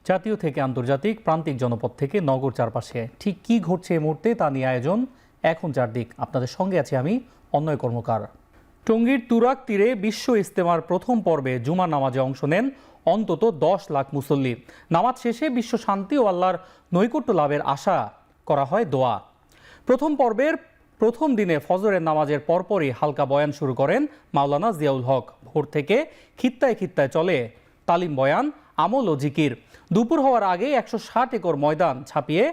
জাতীয় থেকে আন্তর্জাতিক, প্রান্তিক জনপদ থেকে নগর চারপাশে ঠিক কি ঘটছে এই মুহূর্তে তা নিয়ে আয়োজন এখন চারদিক। আপনাদের সঙ্গে আছি আমি অন্যয় কর্মকার। টঙ্গীর তুরাগ তীরে বিশ্ব ইজতেমার প্রথম পর্বে জুমা নামাজে অংশ নেন অন্তত 10 লাখ মুসল্লি। নামাজ শেষে বিশ্ব শান্তি ও আল্লাহর নৈকট্য লাভের আশা করা হয় দোয়া। প্রথম পর্বের প্রথম দিনে ফজরের নামাজের পরপরই হালকা বয়ান শুরু করেন মাওলানা জিয়াউল হক। ভোর থেকে খিত্তায় খিত্তায় চলে তালিম বয়ান, আমল ও জিকির। দুপুর হওয়ার আগে 160 একর ময়দান ছাপিয়ে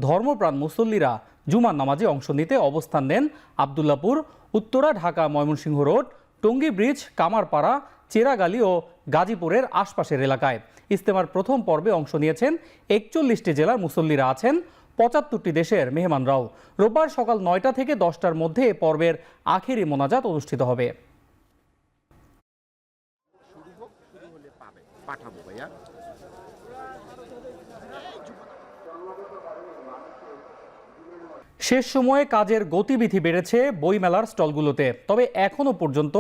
ধর্মপ্রাণ মুসল্লিরা জুমার নামাজে অংশ নিতে অবস্থান নেন আবদুল্লাপুর, উত্তরা, ঢাকা ময়মনসিংহ রোড, টঙ্গী ব্রিজ, কামারপাড়া, চেরাগালি ও গাজীপুরের আশপাশের এলাকায়। ইজতেমার প্রথম পর্বে অংশ নিয়েছেন 41টি জেলার মুসল্লিরা, আছেন 75টি দেশের মেহমানরাও। রোববার সকাল 9টা থেকে 10টার মধ্যে এ পর্বের আখেরি মোনাজাত অনুষ্ঠিত হবে। শেষ সময়ে কাজের গতিবিধি বেড়েছে বইমেলার স্টলগুলোতে, তবে এখনো পর্যন্ত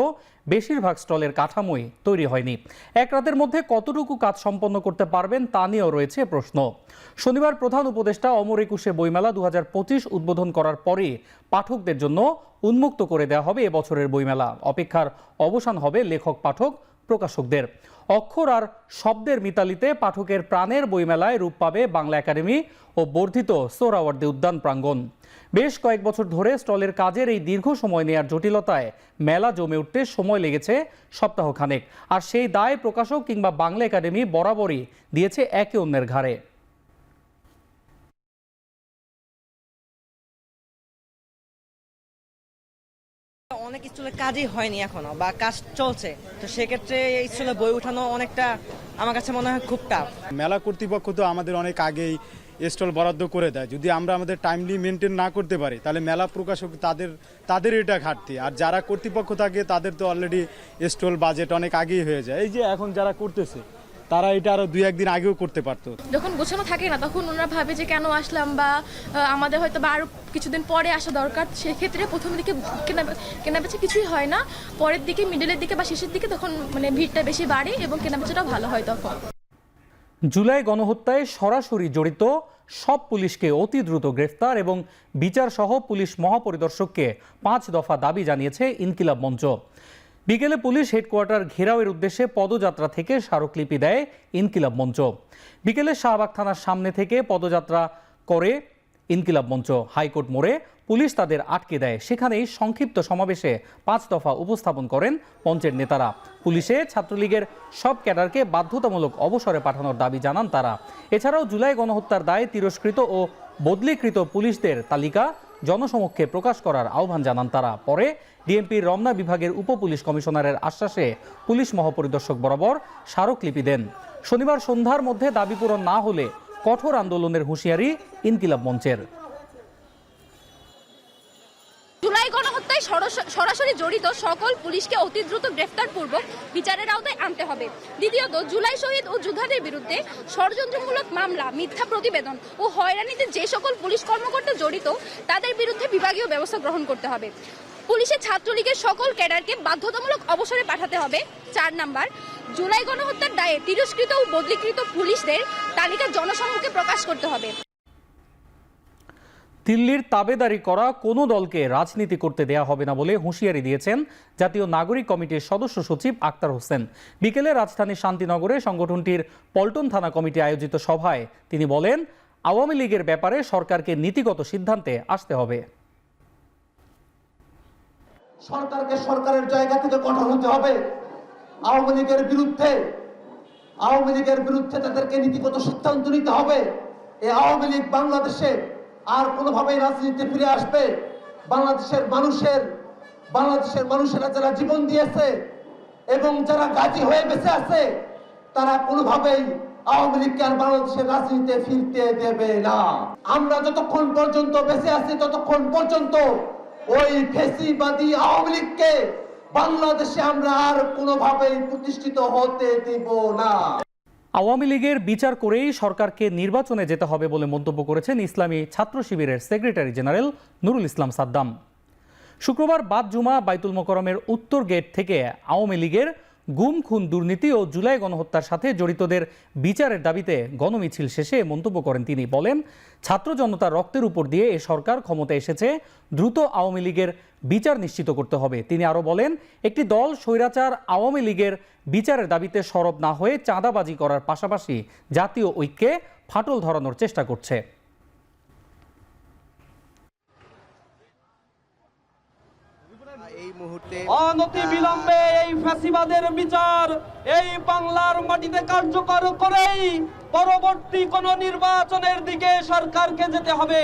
বেশিরভাগ স্টলের কাঠামোই তৈরি হয়নি। এক রাতের মধ্যে কতটুকু কাজ সম্পন্ন করতে পারবেন তা নিয়েও রয়েছে প্রশ্ন। শনিবার প্রধান উপদেষ্টা অমর একুশে বইমেলা 2025 উদ্বোধন করার পরে পাঠকদের জন্য উন্মুক্ত করে দেওয়া হবে এবছরের বইমেলা। অপেক্ষার অবসান হবে লেখক, পাঠক, প্রকাশকদের। অক্ষর আর শব্দের মিতালিতে পাঠকের প্রাণের বইমেলায় রূপ পাবে বাংলা একাডেমি ও বর্ধিত সোহরাওয়ার্দী উদ্যান প্রাঙ্গণ। বেশ কয়েক বছর ধরে স্টলের কাজের এই দীর্ঘ সময় নেয়ার জটিলতায় মেলা জমে উঠতে সময় লেগেছে সপ্তাহখানেক, আর সেই দায় প্রকাশক কিংবা বাংলা একাডেমি বরাবরই দিয়েছে একে অন্যের ঘাড়ে। অনেক স্টলের কাজই হয়নি এখনো, বা কাজ চলছে, তো সেক্ষেত্রে স্টলে বই উঠানো অনেকটা আমার কাছে মনে হয় খুব টাফ। মেলা কর্তৃপক্ষ তো আমাদের অনেক আগেই স্টল বরাদ্দ করে দেয়। যদি আমরা আমাদের টাইমলি মেনটেন না করতে পারি তাহলে মেলা প্রকাশক তাদের এটা ঘাটতি, আর যারা কর্তৃপক্ষ থাকে তাদের তো অলরেডি স্টল বাজেট অনেক আগেই হয়ে যায়। এই যে এখন যারা করতেছে তারা এটা আরো 2-1 দিন আগেও করতে পারতো। যখন গোছানো থাকে না তখন ওনারা ভাবে যে কেন আসলাম, বা আমাদের হয়তো বা আরো কিছুদিন পরে আসা দরকার। সেক্ষেত্রে প্রথম দিকে কেনাবেচা কিছুই হয় না, পরের দিকে, মিডলের দিকে বা শেষের দিকে তখন মানে ভিড়টা বেশি বাড়ে এবং কেনাবেচাটাও ভালো হয় তখন। জুলাই গণহত্যায় সরাসরি জড়িত সব পুলিশকে অতি দ্রুত গ্রেফতার এবং বিচার সহ পুলিশ মহাপরিদর্শককে 5 দফা দাবি জানিয়েছে ইনকিলাব মঞ্চ। বিকেলে পুলিশ হেডকোয়ার্টার ঘেরাওয়ের উদ্দেশ্যে পদযাত্রা থেকে স্মারকলিপি দেয় ইনকিলাব মঞ্চ। বিকেলে শাহবাগ থানার সামনে থেকে পদযাত্রা করে ইনকিলাব মঞ্চ। হাইকোর্ট মোড়ে পুলিশ তাদের আটকে দেয়। সেখানেই সংক্ষিপ্ত সমাবেশে 5 দফা উপস্থাপন করেন মঞ্চের নেতারা। পুলিশে ছাত্রলীগের সব ক্যাডারকে বাধ্যতামূলক অবসরে পাঠানোর দাবি জানান তারা। এছাড়াও জুলাই গণহত্যার দায়ে তিরস্কৃত ও বদলিকৃত পুলিশদের তালিকা জনসমক্ষে প্রকাশ করার আহ্বান জানান তারা। পরে ডিএমপির রমনা বিভাগের উপপুলিশ কমিশনারের আশ্বাসে পুলিশ মহাপরিদর্শক বরাবর স্মারকলিপি দেন। শনিবার সন্ধ্যার মধ্যে দাবি পূরণ না হলে কঠোর আন্দোলনের হুঁশিয়ারি ইনকিলাব মঞ্চের। জুলাই গণহত্যায় সরাসরি জড়িত সকল পুলিশকে অতি দ্রুত গ্রেফতারপূর্বক বিচারের আওতায় আনতে হবে। দ্বিতীয়ত, জুলাই শহীদ ও যোদ্ধাদের বিরুদ্ধে ষড়যন্ত্রমূলক মামলা, মিথ্যা প্রতিবেদন ও হয়রানিতে যে সকল পুলিশ কর্মকর্তা জড়িত তাদের বিরুদ্ধে বিভাগীয় ব্যবস্থা গ্রহণ করতে হবে। পুলিশের ছাত্রলীগের সকল ক্যাডারকে বাধ্যতামূলক অবসরে পাঠাতে হবে। 4 নাম্বার, জুলাই গণহত্যার দায়ে তিরস্কৃত ও বদলিকৃত পুলিশদের তালিকা জনসম্মুখে প্রকাশ করতে হবে। দিল্লির তাবেদারি করা কোনো দলকে রাজনীতি করতে দেয়া হবে না বলে হুঁশিয়ারি দিয়েছেন জাতীয় নাগরিক কমিটির সদস্য সচিব আক্তার হোসেন। বিকেলে রাজধানীর শান্তিনগরে সংগঠনটির পল্টন থানা কমিটি আয়োজিত সভায় তিনি বলেন, আওয়ামী লীগের ব্যাপারে সরকারকে নীতিগত সিদ্ধান্তে আসতে হবে। সরকারকে সরকারের জায়গা থেকে কঠোর হতে হবে। আওয়ামী লীগের বিরুদ্ধে তাদেরকে নীতিগত সিদ্ধান্ত নিতে হবে। এই আওয়ামী লীগ বাংলাদেশে আর কোনোভাবেই রাজনীতিতে ফিরে আসবে? বাংলাদেশের মানুষেরা যারা জীবন দিয়েছে এবং যারা গাজী হয়ে বেঁচে আছে, তারা কোনোভাবেই আওয়ামী লীগকে আর বাংলাদেশের রাজনীতিতে ফিরতে দেবে না। আমরা যতক্ষণ পর্যন্ত বেঁচে আছি ততক্ষণ পর্যন্ত ওই ফ্যাসিবাদী আওয়ামী লীগকে বাংলাদেশে আমরা আর কোনোভাবেই প্রতিষ্ঠিত হতে দিব না। আওয়ামী লীগের বিচার করেই সরকারকে নির্বাচনে যেতে হবে বলে মন্তব্য করেছেন ইসলামী ছাত্র শিবিরের সেক্রেটারি জেনারেল নুরুল ইসলাম সাদ্দাম। শুক্রবার বাদ জুমা বাইতুল মোকরমের উত্তর গেট থেকে আওয়ামী লীগের গুম, খুন, দুর্নীতি ও জুলাই গণহত্যার সাথে জড়িতদের বিচারের দাবিতে গণমিছিল শেষে মন্তব্য করেন তিনি। বলেন, ছাত্র জনতার রক্তের উপর দিয়ে এ সরকার ক্ষমতায় এসেছে, দ্রুত আওয়ামী লীগের বিচার নিশ্চিত করতে হবে। তিনি আরও বলেন, একটি দল স্বৈরাচার আওয়ামী লীগের বিচারের দাবিতে সরব না হয়ে চাঁদাবাজি করার পাশাপাশি জাতীয় ঐক্যে ফাটল ধরানোর চেষ্টা করছে। অনতি বিলম্বে এই ফ্যাসিবাদের বিচার এই বাংলার মাটিতে কার্যকর করেই পরবর্তী কোন নির্বাচনের দিকে সরকারকে যেতে হবে।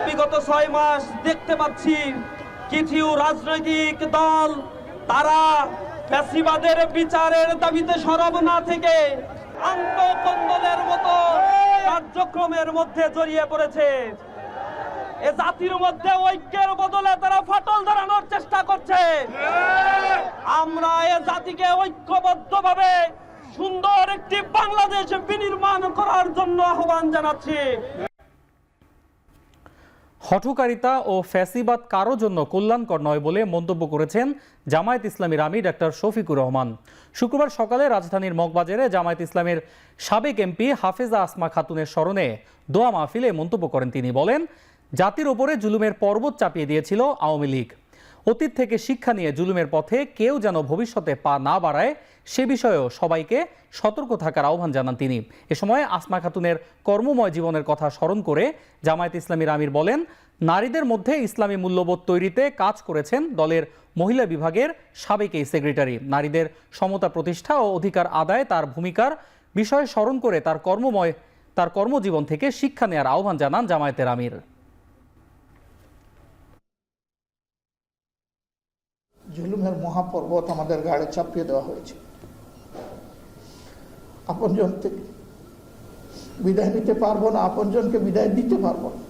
বিগত 6 মাস দেখতে পাচ্ছি কিছু রাজনৈতিক দল তারা ফ্যাসিবাদের বিচারের দাবিতে সরব না থেকে আন্তঃকন্দলের মতো কার্যক্রমের মধ্যে জড়িয়ে পড়েছে। এ জাতির মধ্যে ঐক্যের বদলে তারা ফাটল ধরানোর চেষ্টা করছে। আমরা এ জাতিকে ঐক্যবদ্ধভাবে সুন্দর একটি বাংলাদেশ বিনির্মাণ করার জন্য আহ্বান জানাচ্ছি। হঠকারিতা ও ফ্যাসিবাদ কারো জন্য কল্যাণকর নয় বলে মন্তব্য করেছেন জামায়াত ইসলামীর আমির ডাক্তার শফিকুর রহমান। শুক্রবার সকালে রাজধানীর মগবাজারে জামায়াত ইসলামের সাবেক এমপি হাফেজা আসমা খাতুনের স্মরণে দোয়া মাহফিলে মন্তব্য করেন তিনি। বলেন, জাতির ওপরে জুলুমের পর্বত চাপিয়ে দিয়েছিল আওয়ামী লীগ। অতীত থেকে শিক্ষা নিয়ে জুলুমের পথে কেউ যেন ভবিষ্যতে পা না বাড়ায় সে বিষয়েও সবাইকে সতর্ক থাকার আহ্বান জানান তিনি। এ সময় আসমা খাতুনের কর্মময় জীবনের কথা স্মরণ করে জামায়াত ইসলামীর আমির বলেন, নারীদের মধ্যে ইসলামী মূল্যবোধ তৈরিতে কাজ করেছেন দলের মহিলা বিভাগের সাবেক এই সেক্রেটারি। নারীদের সমতা প্রতিষ্ঠা ও অধিকার আদায় তার ভূমিকার বিষয়ে স্মরণ করে তার কর্মজীবন থেকে শিক্ষা নেওয়ার আহ্বান জানান জামায়াতের আমির। জুলুমের মহাপর্বত আমাদের গাড়ে চাপিয়ে দেওয়া হয়েছে। আপনজন থেকে বিদায় নিতে পারবো না, আপনজনকে বিদায় দিতে পারবো না।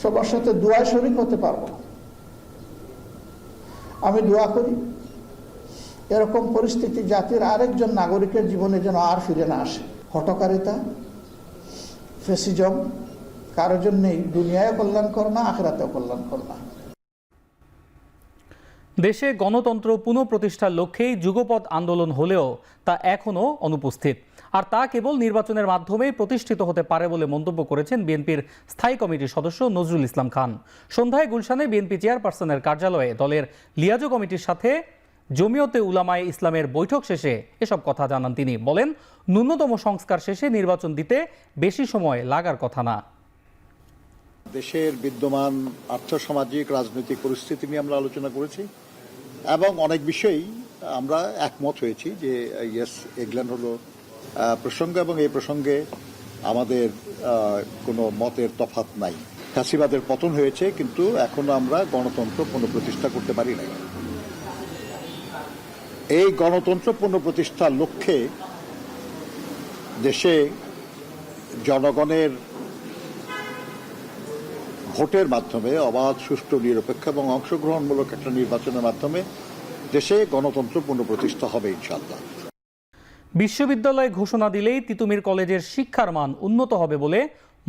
সবার সাথে দোয়ায় শরীক হতে পারবো না। আমি দোয়া করি এরকম পরিস্থিতি জাতির আরেকজন নাগরিকের জীবনে যেন আর ফিরে না আসে। হঠকারিতা, ফ্যাসিজম কারোর জন্যই দুনিয়ায় কল্যাণকর না, আখিরাতেও কল্যাণকর না। দেশে গণতন্ত্র পুনঃপ্রতিষ্ঠার লক্ষ্যেই যুগপৎ আন্দোলন হলেও তা এখনও অনুপস্থিত, আর তা কেবল নির্বাচনের মাধ্যমেই প্রতিষ্ঠিত হতে পারে বলে মন্তব্য করেছেন বিএনপির স্থায়ী কমিটির সদস্য নজরুল ইসলাম খান। সন্ধ্যায় গুলশানে বিএনপি চেয়ারপারসনের কার্যালয়ে দলের লিয়াজো কমিটির সাথে জমিয়তে উলামায়ে ইসলামের বৈঠক শেষে এসব কথা জানান তিনি। বলেন, ন্যূনতম সংস্কার শেষে নির্বাচন দিতে বেশি সময় লাগার কথা না। দেশের বিদ্যমান আর্থসামাজিক রাজনৈতিক পরিস্থিতি নিয়ে আমরা আলোচনা করেছি এবং অনেক বিষয়েই আমরা একমত হয়েছি যে ইয়েস, এগুলো হলো প্রসঙ্গ এবং এই প্রসঙ্গে আমাদের কোনো মতের তফাৎ নাই। ফ্যাসিবাদের পতন হয়েছে, কিন্তু এখনো আমরা গণতন্ত্র পুনঃপ্রতিষ্ঠা করতে পারি নাই। এই গণতন্ত্র পুনঃপ্রতিষ্ঠার লক্ষ্যে দেশে জনগণের ভোটের মাধ্যমে অবাধ, সুষ্ঠু, নিরপেক্ষ এবং অংশগ্রহণমূলক একটা নির্বাচনের মাধ্যমে দেশে গণতন্ত্র পুনঃপ্রতিষ্ঠা হবে ইনশাআল্লাহ। বিশ্ববিদ্যালয় ঘোষণা দিলেই তিতুমীর কলেজের শিক্ষার মান উন্নত হবে বলে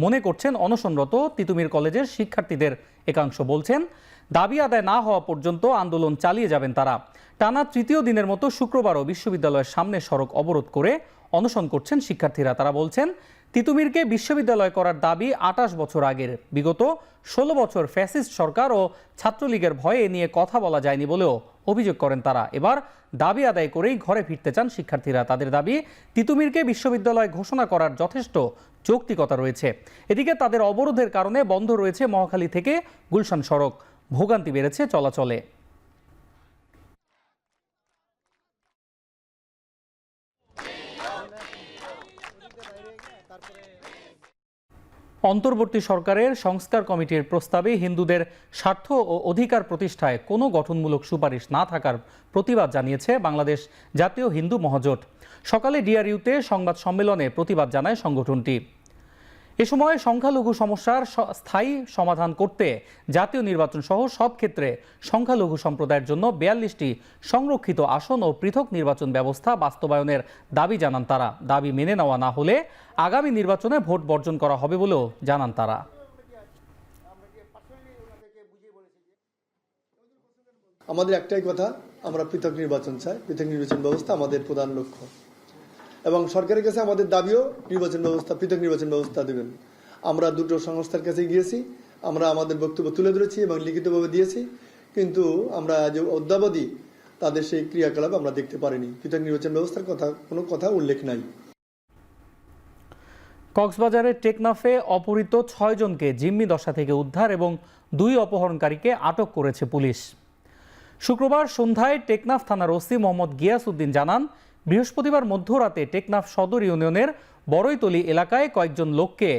মনে করছেন অনশনরত তিতুমীর কলেজের শিক্ষার্থীদের একাংশ। বলছেন, দাবি আদায় না হওয়া পর্যন্ত আন্দোলন চালিয়ে যাবেন তারা। টানা তৃতীয় দিনের মতো শুক্রবারও বিশ্ববিদ্যালয়ের সামনে সড়ক অবরোধ করে অনশন করছেন শিক্ষার্থীরা। তারা বলছেন, তিতুমীরকে বিশ্ববিদ্যালয় করার দাবি 28 বছর আগের। বিগত 16 বছর ফ্যাসিস্ট সরকার ও ছাত্রলীগের ভয়ে এ নিয়ে কথা বলা যায়নি বলেও অভিযোগ করেন তারা। এবার দাবি আদায় করেই ঘরে ফিরতে চান শিক্ষার্থীরা। তাদের দাবি, তিতুমীরকে বিশ্ববিদ্যালয় ঘোষণা করার যথেষ্ট যৌক্তিকতা রয়েছে। এদিকে তাদের অবরোধের কারণে বন্ধ রয়েছে মহাখালী থেকে গুলশান সড়ক। ভোগান্তি বেড়েছে চলাচলে। অন্তর্বর্তী সরকারের সংস্কার কমিটির প্রস্তাবে হিন্দুদের স্বার্থ ও অধিকার প্রতিষ্ঠায় কোনো গঠনমূলক সুপারিশ না থাকার প্রতিবাদ জানিয়েছে বাংলাদেশ জাতীয় হিন্দু মহাজোট। সকালে ডিআরইউতে সংবাদ সম্মেলনে প্রতিবাদ জানায় সংগঠনটি। এ সময় সংখ্যালঘু সমস্যার স্থায়ী সমাধান করতে জাতীয় নির্বাচন সহ সব ক্ষেত্রে সংখ্যালঘু সম্প্রদায়ের জন্য 42টি সংরক্ষিত আসন ও পৃথক নির্বাচন ব্যবস্থা বাস্তবায়নের দাবি জানান তারা। দাবি মেনে নেওয়া না হলে আগামী নির্বাচনে ভোট বর্জন করা হবে বলেও জানান তারা। আমাদের একটাই কথা, আমরা পৃথক নির্বাচন চাই। পৃথক নির্বাচন ব্যবস্থা আমাদের প্রধান লক্ষ্য এবং সরকারের কাছে আমাদের দাবিও পৃথক নির্বাচন ব্যবস্থা দেবেন। আমরা দুটো সংস্থার কাছে গিয়েছি, আমরা আমাদের বক্তব্য তুলে ধরেছি এবং লিখিতভাবে দিয়েছি, কিন্তু আমরা যে অদ্যাবধি তাদের সেই ক্রিয়াকলাপ আমরা দেখতে পারিনি। পৃথক নির্বাচন ব্যবস্থার কোনো কথা উল্লেখ নাই। কক্সবাজারের টেকনাফে অপহৃত 6 জনকে জিম্মি দশা থেকে উদ্ধার এবং 2 অপহরণকারীকে আটক করেছে পুলিশ। শুক্রবার সন্ধ্যায় টেকনাফ থানার ওসি মোহাম্মদ গিয়াস উদ্দিন জানান, বৃহস্পতিবার মধ্যরাতে টেকনাফ সদর ইউনিয়নের বড়ইতলি এলাকায় কয়েকজন লোককে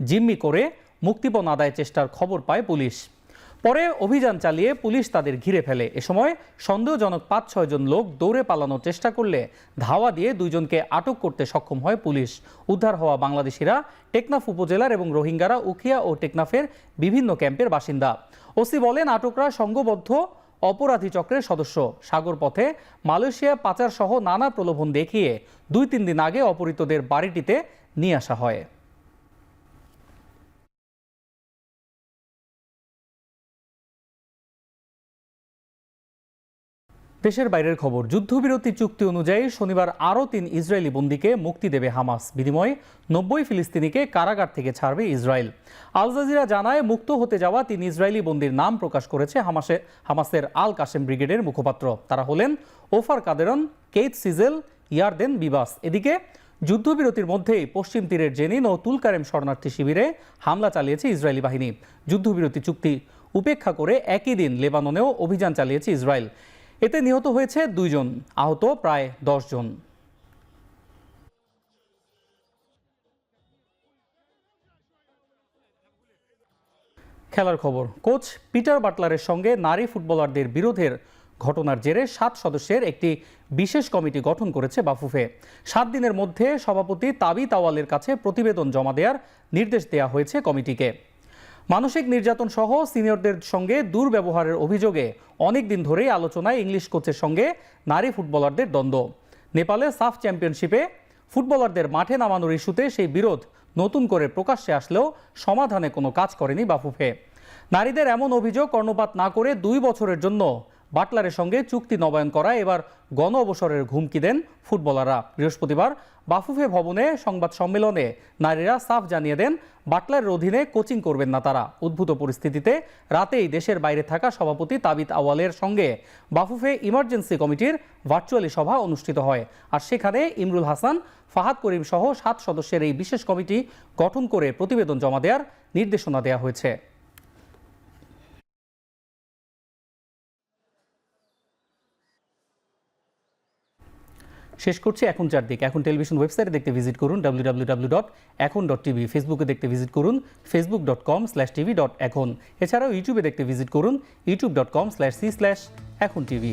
জিম্মি করে মুক্তিপণ আদায়ের চেষ্টার খবর পায় পুলিশ। পরে অভিযান চালিয়ে পুলিশ তাদের ঘিরে ফেলে। এ সময় সন্দেহজনক 5-6 জন লোক দৌড়ে পালানোর চেষ্টা করলে ধাওয়া দিয়ে 2 জনকে আটক করতে সক্ষম হয় পুলিশ। উদ্ধার হওয়া বাংলাদেশিরা টেকনাফ উপজেলার এবং রোহিঙ্গারা উখিয়া ও টেকনাফের বিভিন্ন ক্যাম্পের বাসিন্দা। ওসি বলেন, আটকরা সংঘবদ্ধ অপরাধী চক্রের সদস্য। সাগর পথে মালয়েশিয়া পাচার সহ নানা প্রলোভন দেখিয়ে 2-3 দিন আগে অপহৃতদের বাড়িটিতে নিয়ে আসা হয়। দেশের বাইরের খবর। যুদ্ধবিরতি চুক্তি অনুযায়ী শনিবার আরও 3 ইসরায়েলি বন্দীকে মুক্তি দেবে হামাস। বিনিময়ে 90 ফিলিস্তিনিকে কারাগার থেকে ছাড়বে ইসরায়েল। আল জাজিরা জানায়, মুক্ত হতে যাওয়া 3 ইসরায়েলি বন্দীর নাম প্রকাশ করেছে হামাসের আল কাশেম ব্রিগেডের মুখপাত্র। তারা হলেন ওফার কাদেরন, কেইত সিজেল, ইয়ারদেন বিবাস। এদিকে যুদ্ধবিরতির মধ্যেই পশ্চিম তীরের জেনিন ও তুলকারেম শরণার্থী শিবিরে হামলা চালিয়েছে ইসরায়েলি বাহিনী। যুদ্ধবিরতি চুক্তি উপেক্ষা করে একই দিন লেবাননেও অভিযান চালিয়েছে ইসরায়েল। এতে নিহত হয়েছে 2 জন, আহত প্রায় 10 জন। খেলার খবর। কোচ পিটার বাটলারের সঙ্গে নারী ফুটবলারদের বিরোধের ঘটনার জেরে 7 সদস্যের একটি বিশেষ কমিটি গঠন করেছে বাফুফে। 7 দিনের মধ্যে সভাপতি তাবিত আওয়ালের কাছে প্রতিবেদন জমা দেওয়ার নির্দেশ দেওয়া হয়েছে কমিটিকে। মানসিক নির্যাতন সহ সিনিয়রদের সঙ্গে দুর্ব্যবহারের অভিযোগে অনেক দিন ধরেই আলোচনায় ইংলিশ কোচের সঙ্গে নারী ফুটবলারদের দ্বন্দ্ব। নেপালে সাফ চ্যাম্পিয়নশিপে ফুটবলারদের মাঠে নামানোর ইস্যুতে সেই বিরোধ নতুন করে প্রকাশ্যে আসলেও সমাধানে কোনো কাজ করেনি বাফুফে। নারীদের এমন অভিযোগ কর্ণপাত না করে 2 বছরের জন্য বাটলারের সঙ্গে চুক্তি নবায়ন করায় এবার গণ অবসরের হুমকি দেন ফুটবলাররা। বৃহস্পতিবার বাফুফে ভবনে সংবাদ সম্মেলনে নারীরা সাফ জানিয়ে দেন, বাটলারের অধীনে কোচিং করবেন না তারা। উদ্ভূত পরিস্থিতিতে রাতেই দেশের বাইরে থাকা সভাপতি তাবিত আওয়ালের সঙ্গে বাফুফে ইমার্জেন্সি কমিটির ভার্চুয়ালি সভা অনুষ্ঠিত হয়। আর সেখানে ইমরুল হাসান, ফাহাদ করিম সহ 7 সদস্যের এই বিশেষ কমিটি গঠন করে প্রতিবেদন জমা দেওয়ার নির্দেশনা দেওয়া হয়েছে। শেষ করছি এখন চারদিক। এখন টেলিভিশন ওয়েবসাইটে দেখতে ভিজিট করুন www.ekhon.tv। ফেসবুকে দেখতে ভিজিট করুন facebook.com/tv.ekhon। এছাড়াও ইউটিউবে দেখতে ভিজিট করুন youtube.com/c/ekhon tv।